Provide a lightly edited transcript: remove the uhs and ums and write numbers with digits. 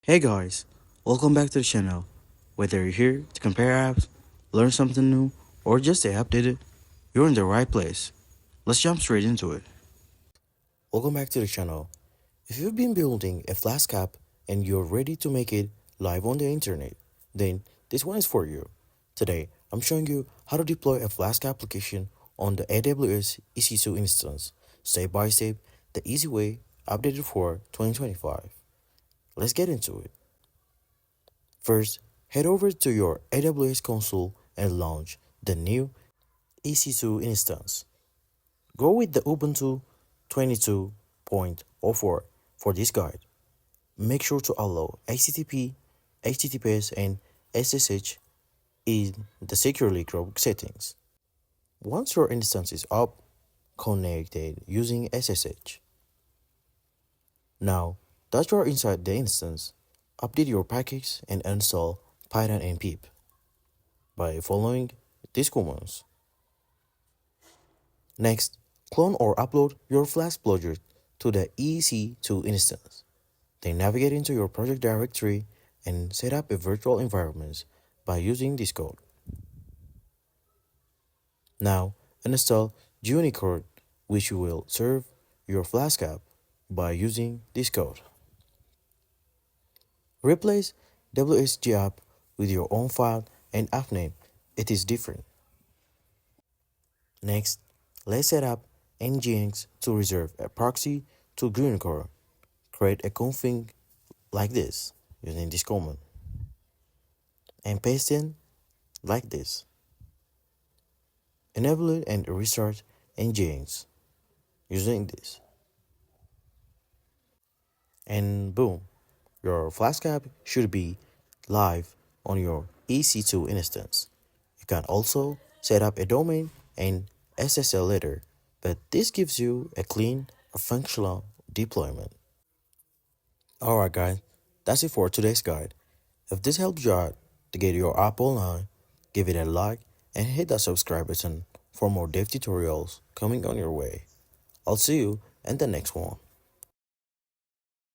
Hey guys, welcome back to the channel. Whether you're here to compare apps, learn something new, or just stay updated, you're in the right place. Let's jump straight into it. Welcome back to the channel. If you've been building a Flask app and you're ready to make it live on the internet, then this one is for you. Today, I'm showing you how to deploy a Flask application on the AWS EC2 instance, step by step, the easy way, updated for 2025. Let's get into it. First, head over to your AWS console and launch the new EC2 instance. Go with the Ubuntu 22.04 for this guide. Make sure to allow HTTP, HTTPS, and SSH in the securely group settings. Once your instance is up, connected using SSH. Now that you are inside the instance, update your package and install Python and pip by following these commands. Next, clone or upload your Flask project to the EC2 instance. Then navigate into your project directory and set up a virtual environment by using this code. Now, install Gunicorn, which will serve your Flask app by using this code. Replace WSG app with your own file and app name. It is different. Next, let's set up Nginx to reserve a proxy to Gunicorn. Create a config like this using this command and paste in like this. Enable it and restart Nginx using this. And boom, your Flask app should be live on your EC2 instance. You can also set up a domain and SSL later, but this gives you a clean, functional deployment. Alright guys, that's it for today's guide. If this helped you out to get your app online, give it a like and hit that subscribe button for more dev tutorials coming on your way. I'll see you in the next one.